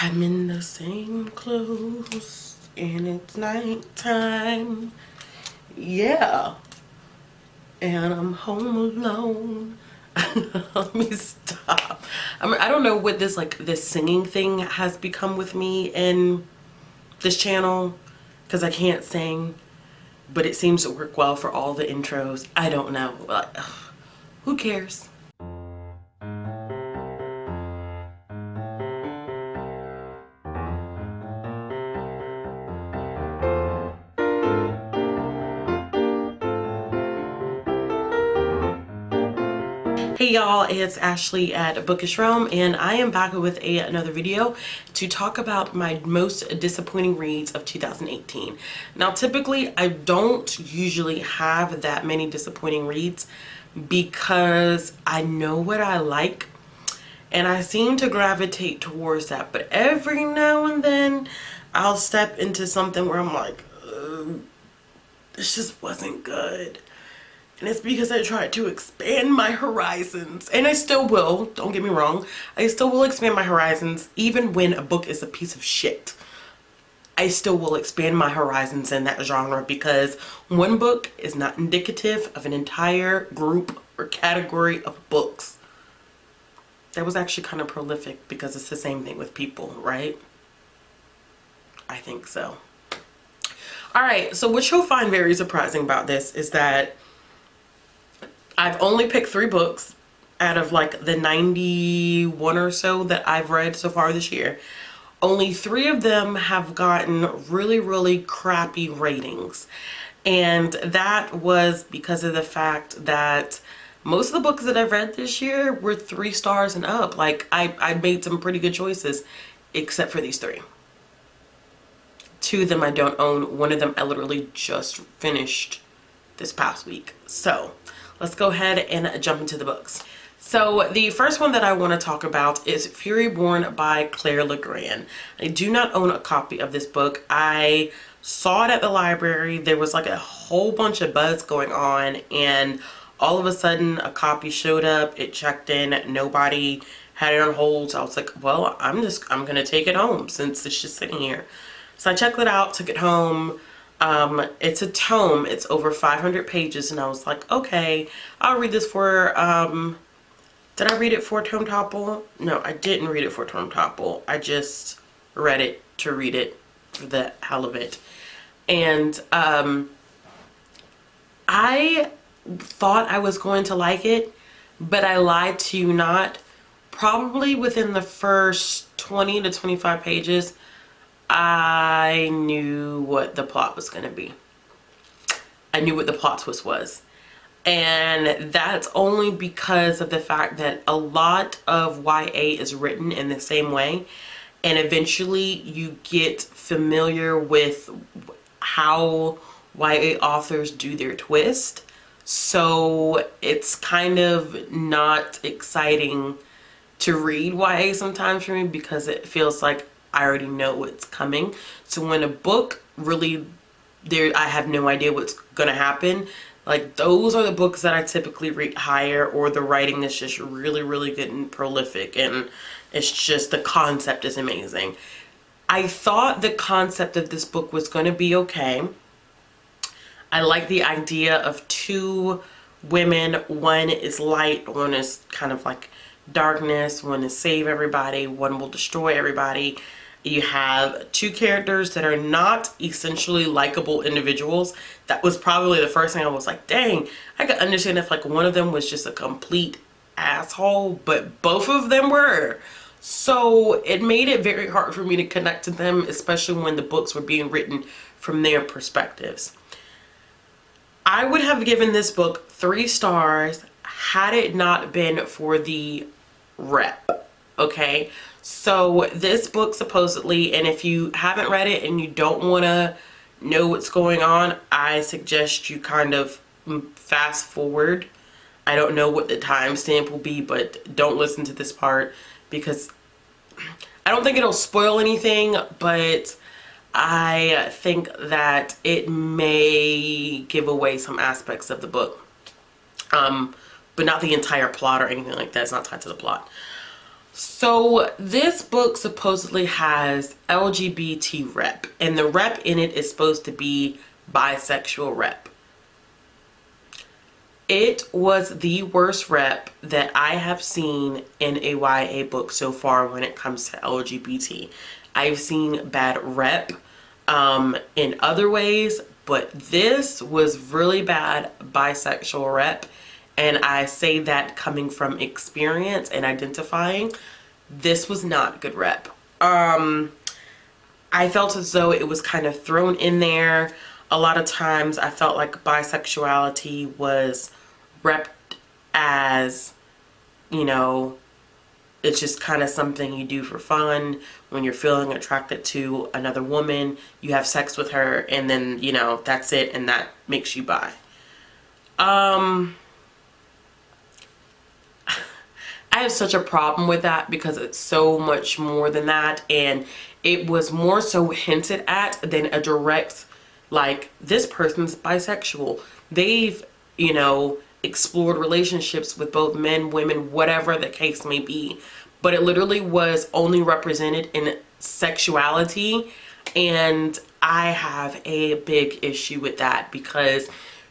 I'm in the same clothes and it's nighttime. Yeah. And I'm home alone. Let me stop. I don't know what this singing thing has become with me in this channel because I can't sing, but it seems to work well for all the intros. I don't know. Who cares? Hey y'all, it's Ashley at Bookish Realm, and I am back with another video to talk about my most disappointing reads of 2018. Now, typically, I don't usually have that many disappointing reads because I know what I like, and I seem to gravitate towards that. But every now and then, I'll step into something where I'm like, this just wasn't good. And it's because I tried to expand my horizons. And I still will, don't get me wrong. I still will expand my horizons even when a book is a piece of shit. I still will expand my horizons in that genre because one book is not indicative of an entire group or category of books. That was actually kind of prolific because it's the same thing with people, right? I think so. Alright, so what you'll find very surprising about this is that I've only picked 3 books out of like the 91 or so that I've read so far this year. Only 3 of them have gotten really crappy ratings. And that was because of the fact that most of the books that I've read this year were 3 stars and up. Like I made some pretty good choices except for these 3. 2 of them I don't own. One of them I literally just finished this past week. So let's go ahead and jump into the books. So the first one that I want to talk about is Fury Born by Claire Legrand. I do not own a copy of this book. I saw it at the library. There was like a whole bunch of buzz going on, and all of a sudden a copy showed up. It checked in. Nobody had it on hold. So I was like, well, I'm gonna take it home since it's just sitting here. So I checked it out, took it home. It's a tome. It's over 500 pages, and I was like, okay, I'll read this for, did I read it for Tome Topple? No, I didn't read it for Tome Topple. I just read it to read it for the hell of it. And, I thought I was going to like it, but I lied to you not. Probably within the first 20 to 25 pages, I knew what the plot was going to be. I knew what the plot twist was. And that's only because of the fact that a lot of YA is written in the same way. And eventually you get familiar with how YA authors do their twist. So it's kind of not exciting to read YA sometimes for me because it feels like I already know what's coming. So when a book really, I have no idea what's gonna happen. Like those are the books that I typically rate higher, or the writing is just really good and prolific, and it's just the concept is amazing. I thought the concept of this book was gonna be okay. I like the idea of 2 women. One is light, one is kind of like darkness. One is save everybody, one will destroy everybody. You have 2 characters that are not essentially likable individuals. That was probably the first thing I was like, dang, I could understand if like one of them was just a complete asshole, but both of them were. So it made it very hard for me to connect to them, especially when the books were being written from their perspectives. I would have given this book 3 stars had it not been for the rep. Okay, so this book supposedly, and if you haven't read it and you don't want to know what's going on, I suggest you kind of fast forward. I don't know what the timestamp will be, but don't listen to this part because I don't think it'll spoil anything, but I think that it may give away some aspects of the book, but not the entire plot or anything like that. It's not tied to the plot. So this book supposedly has LGBT rep, and the rep in it is supposed to be bisexual rep. It was the worst rep that I have seen in a YA book so far when it comes to LGBT. I've seen bad rep in other ways, but this was really bad bisexual rep. And I say that coming from experience and identifying. This was not good rep. I felt as though it was kind of thrown in there. A lot of times I felt like bisexuality was repped as, you know, it's just kind of something you do for fun. When you're feeling attracted to another woman, you have sex with her, and then, you know, that's it, and that makes you bi. I have such a problem with that because it's so much more than that, and it was more so hinted at than a direct, like, this person's bisexual. They've, you know, explored relationships with both men, women, whatever the case may be, but it literally was only represented in sexuality, and I have a big issue with that because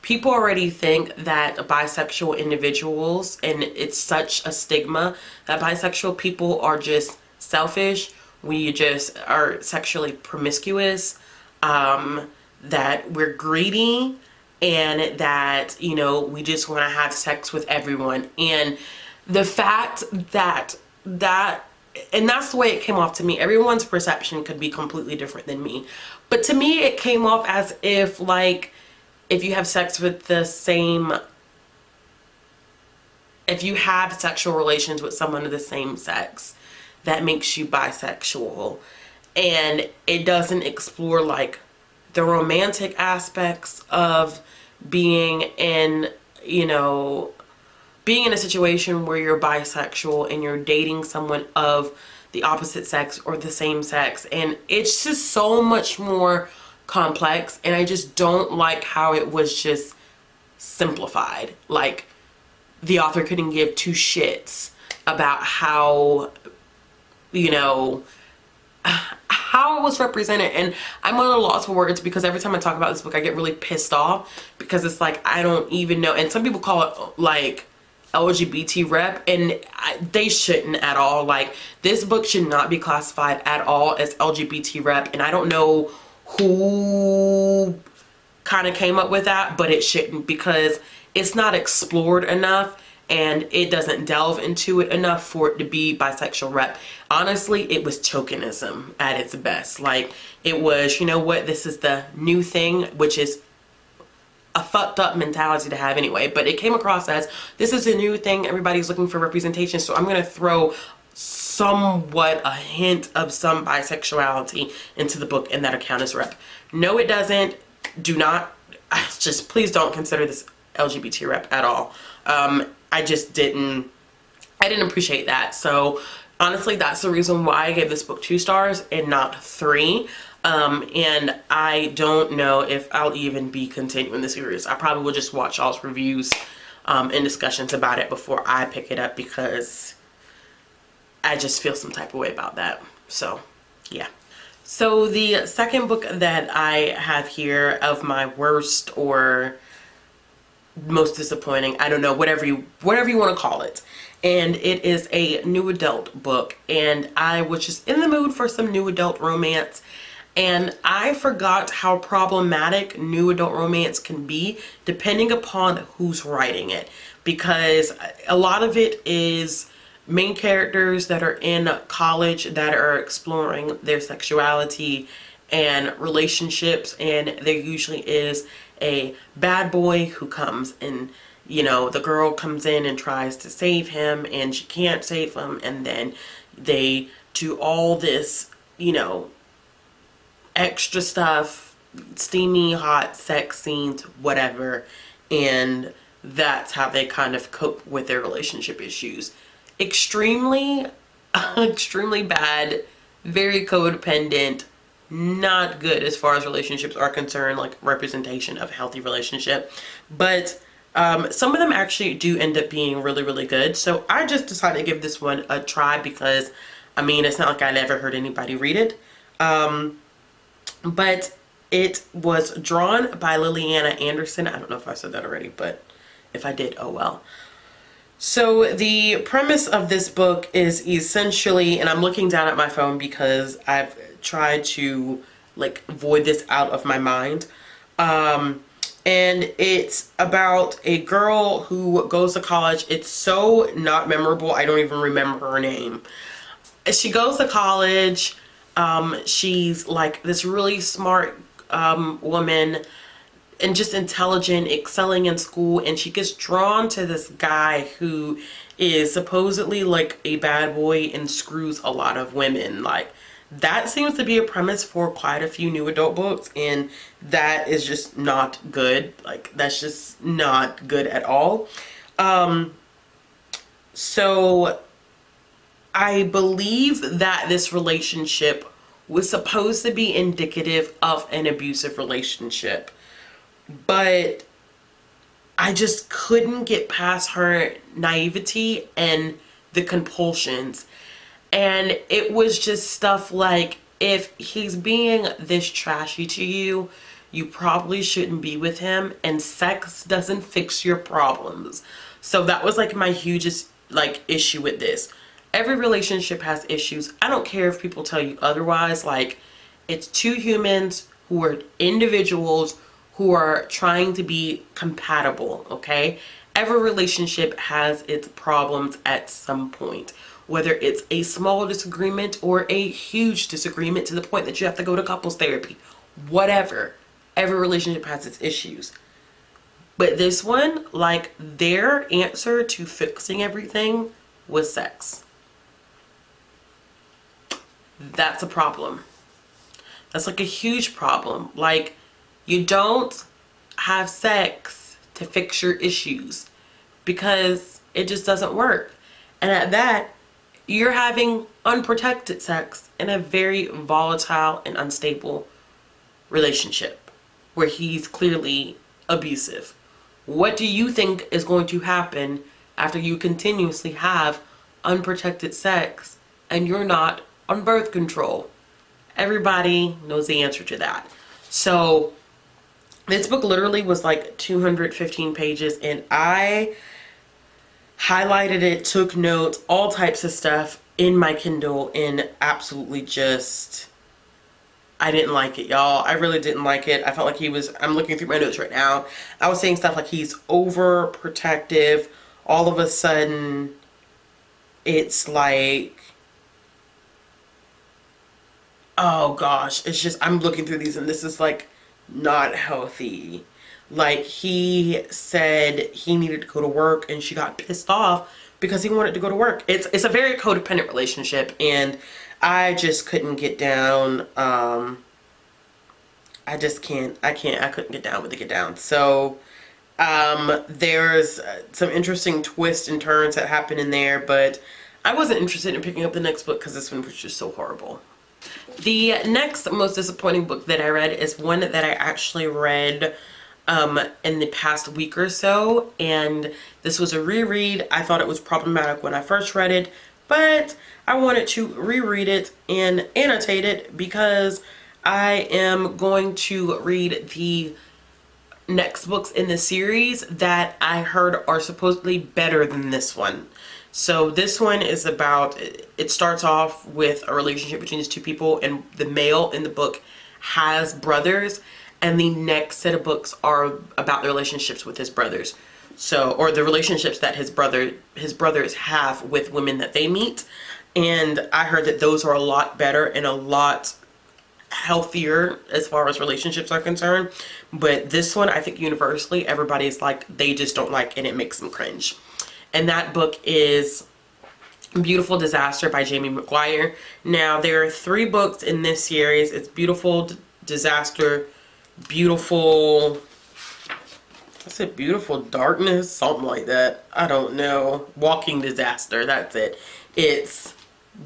people already think that bisexual individuals, and it's such a stigma that bisexual people are just selfish, we just are sexually promiscuous, that we're greedy, and that, you know, we just want to have sex with everyone. And the fact that and that's the way it came off to me. Everyone's perception could be completely different than me, but to me it came off as if, like, if you have sex with the same, if you have sexual relations with someone of the same sex, that makes you bisexual. And it doesn't explore, like, the romantic aspects of being in, you know, being in a situation where you're bisexual and you're dating someone of the opposite sex or the same sex. And it's just so much more complex, and I just don't like how it was just simplified. Like, the author couldn't give two shits about how, you know, how it was represented. And I'm at a loss for words because every time I talk about this book I get really pissed off because it's like, I don't even know. And some people call it like LGBT rep, and they shouldn't at all. Like, this book should not be classified at all as LGBT rep, and I don't know who kind of came up with that, but it shouldn't, because it's not explored enough and it doesn't delve into it enough for it to be bisexual rep. Honestly, it was tokenism at its best. Like, it was, you know what, this is the new thing, which is a fucked up mentality to have anyway, but it came across as, this is a new thing, everybody's looking for representation, so I'm gonna throw somewhat a hint of some bisexuality into the book, and that account as rep. No, it doesn't. Do not, just please don't consider this LGBT rep at all. I just didn't appreciate that. So honestly, that's the reason why I gave this book 2 stars and not 3. And I don't know if I'll even be continuing the series. I probably will just watch all's reviews and discussions about it before I pick it up, because I just feel some type of way about that. So yeah. So the second book that I have here of my worst or most disappointing, I don't know, whatever you want to call it, and it is a new adult book, and I was just in the mood for some new adult romance, and I forgot how problematic new adult romance can be depending upon who's writing it, because a lot of it is main characters that are in college that are exploring their sexuality and relationships, and there usually is a bad boy who comes and, you know, the girl comes in and tries to save him and she can't save him, and then they do all this, you know, extra stuff, steamy hot sex scenes, whatever, and that's how they kind of cope with their relationship issues. Extremely bad, very codependent, not good as far as relationships are concerned, like representation of a healthy relationship. But Some of them actually do end up being really, really good. So I just decided to give this one a try because, I mean, it's not like I never heard anybody read it. But it was drawn by Liliana Anderson. I don't know if I said that already, but if I did, oh well. So the premise of this book is essentially, and I'm looking down at my phone because I've tried to like void this out of my mind. And it's about a girl who goes to college. It's so not memorable, I don't even remember her name. She goes to college. She's like this really smart woman and just intelligent, excelling in school, and she gets drawn to this guy who is supposedly like a bad boy and screws a lot of women. Like, that seems to be a premise for quite a few new adult books, and that is just not good. Like, that's just not good at all. So I believe that this relationship was supposed to be indicative of an abusive relationship, but I just couldn't get past her naivety and the compulsions. And it was just stuff like, if he's being this trashy to you, you probably shouldn't be with him, and sex doesn't fix your problems. So that was like my hugest like issue with this. Every relationship has issues. I don't care if people tell you otherwise. Like, it's two humans who are individuals who are trying to be compatible, okay? Every relationship has its problems at some point, whether it's a small disagreement or a huge disagreement to the point that you have to go to couples therapy. Whatever. Every relationship has its issues. But this one, like, their answer to fixing everything was sex. That's a problem. That's like a huge problem. Like, you don't have sex to fix your issues because it just doesn't work. And at that, you're having unprotected sex in a very volatile and unstable relationship where he's clearly abusive. What do you think is going to happen after you continuously have unprotected sex and you're not on birth control? Everybody knows the answer to that. So this book literally was like 215 pages, and I highlighted it, took notes, all types of stuff in my Kindle, and absolutely just, I didn't like it, y'all. I really didn't like it. I felt like he was, I'm looking through my notes right now, I was saying stuff like he's overprotective. All of a sudden, it's like, oh gosh, it's just, I'm looking through these and this is like not healthy. Like, he said he needed to go to work and she got pissed off because he wanted to go to work. It's a very codependent relationship, and I just couldn't get down. I couldn't get down with the get down. So there's some interesting twists and turns that happen in there, but I wasn't interested in picking up the next book because this one was just so horrible. The next most disappointing book that I read is one that I actually read in the past week or so, and this was a reread. I thought it was problematic when I first read it, but I wanted to reread it and annotate it because I am going to read the next books in the series that I heard are supposedly better than this one. So this one is about, it starts off with a relationship between these two people, and the male in the book has brothers, and the next set of books are about the relationships with his brothers. So, or the relationships that his brothers have with women that they meet. And I heard that those are a lot better and a lot healthier as far as relationships are concerned. But this one, I think universally, everybody's like, they just don't like, and it makes them cringe. And that book is Beautiful Disaster by Jamie McGuire. Now, there are 3 books in this series. It's Beautiful Disaster, Beautiful, I said Beautiful Darkness, something like that. I don't know. Walking Disaster, that's it. It's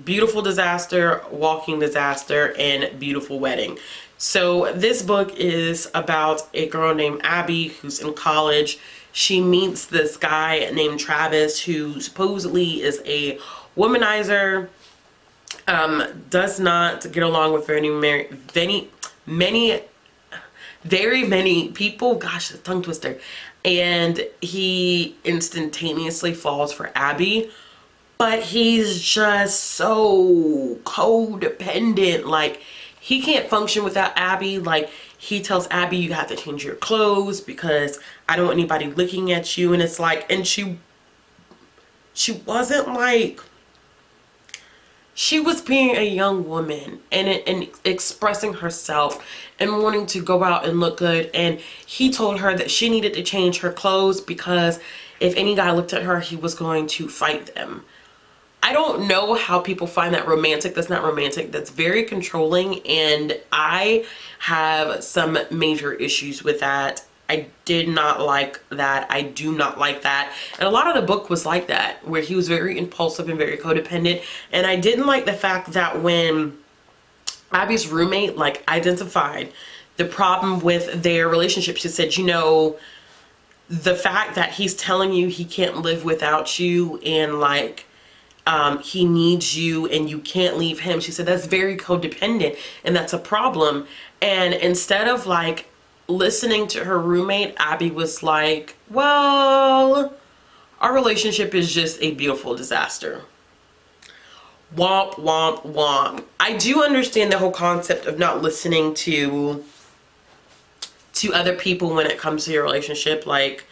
Beautiful Disaster, Walking Disaster, and Beautiful Wedding. So this book is about a girl named Abby who's in college. she meets this guy named Travis who supposedly is a womanizer, does not get along with very many people. Gosh, a tongue twister. And he instantaneously falls for Abby, but he's just so codependent. Like, he can't function without Abby. Like, he tells Abby, you have to change your clothes because I don't want anybody looking at you. And it's like, and she wasn't like, she was being a young woman and expressing herself and wanting to go out and look good. And he told her that she needed to change her clothes because if any guy looked at her, he was going to fight them. I don't know how people find that romantic. That's not romantic. That's very controlling. And I have some major issues with that. I did not like that. I do not like that. And a lot of the book was like that, where he was very impulsive and very codependent. And I didn't like the fact that when Abby's roommate like identified the problem with their relationship, she said, you know, the fact that he's telling you he can't live without you and like he needs you and you can't leave him. She said that's very codependent and that's a problem. And instead of like listening to her roommate, Abby was like, well, our relationship is just a beautiful disaster. Womp, womp, womp. I do understand the whole concept of not listening to other people when it comes to your relationship. Like,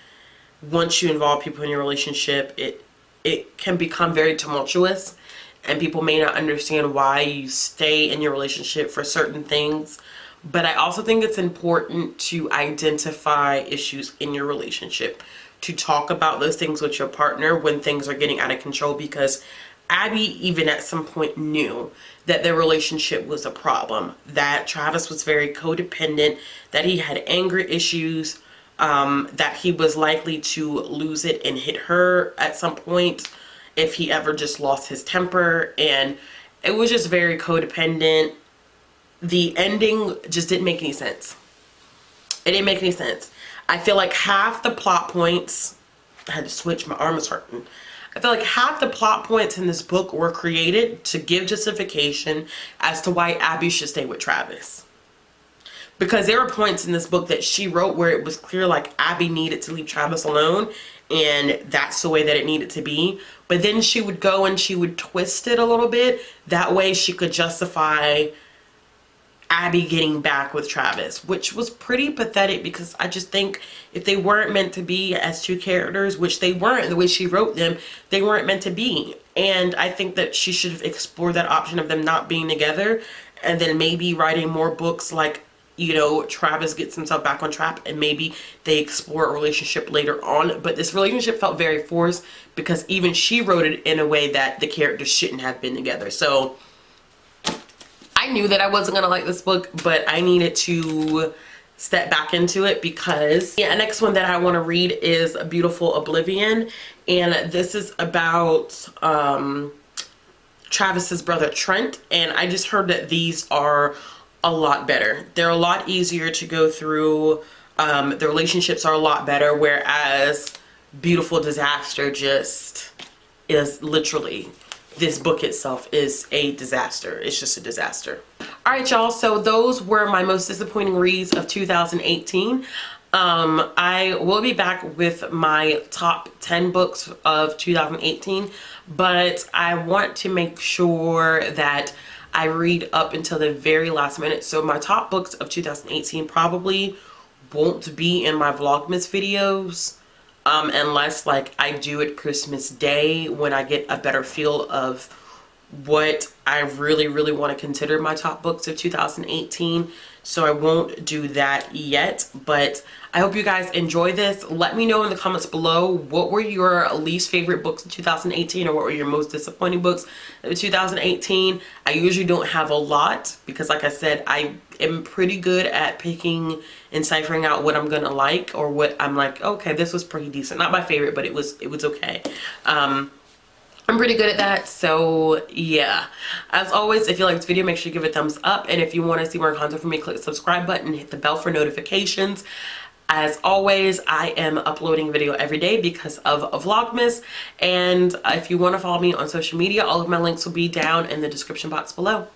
once you involve people in your relationship, it can become very tumultuous and people may not understand why you stay in your relationship for certain things. But I also think it's important to identify issues in your relationship, to talk about those things with your partner when things are getting out of control, because Abby even at some point knew that their relationship was a problem, that Travis was very codependent, that he had anger issues, that he was likely to lose it and hit her at some point if he ever just lost his temper. And it was just very codependent. The ending just didn't make any sense. It didn't make any sense. I feel like half the plot points, I had to switch, my arm is hurting. I feel like half the plot points in this book were created to give justification as to why Abby should stay with Travis. Because there were points in this book that she wrote where it was clear like Abby needed to leave Travis alone and that's the way that it needed to be. But then she would go and she would twist it a little bit. That way she could justify Abby getting back with Travis, which was pretty pathetic, because I just think if they weren't meant to be as two characters, which they weren't, the way she wrote them, they weren't meant to be. And I think that she should have explored that option of them not being together, and then maybe writing more books like, you know, Travis gets himself back on track and maybe they explore a relationship later on. But this relationship felt very forced because even she wrote it in a way that the characters shouldn't have been together. So I knew that I wasn't gonna like this book, but I needed to step back into it because the next one that I want to read is A Beautiful Oblivion, and this is about Travis's brother Trent. And I just heard that these are a lot better. They're a lot easier to go through. The relationships are a lot better, whereas Beautiful Disaster just is literally, this book itself is a disaster. It's just a disaster. All right, y'all. So those were my most disappointing reads of 2018. I will be back with my top 10 books of 2018, but I want to make sure that I read up until the very last minute. So my top books of 2018 probably won't be in my Vlogmas videos. Unless like I do it Christmas Day when I get a better feel of what I really want to consider my top books of 2018. So I won't do that yet, but I hope you guys enjoy this. Let me know in the comments below, what were your least favorite books of 2018, or what were your most disappointing books of 2018. I usually don't have a lot because, like I said, I am pretty good at picking and ciphering out what I'm gonna like, or what I'm like, okay, this was pretty decent. Not my favorite, but it was okay. I'm pretty good at that. So yeah, as always, if you like this video, make sure you give it a thumbs up, and if you want to see more content from me, click the subscribe button, hit the bell for notifications. As always, I am uploading video every day because of Vlogmas, and if you want to follow me on social media, all of my links will be down in the description box below.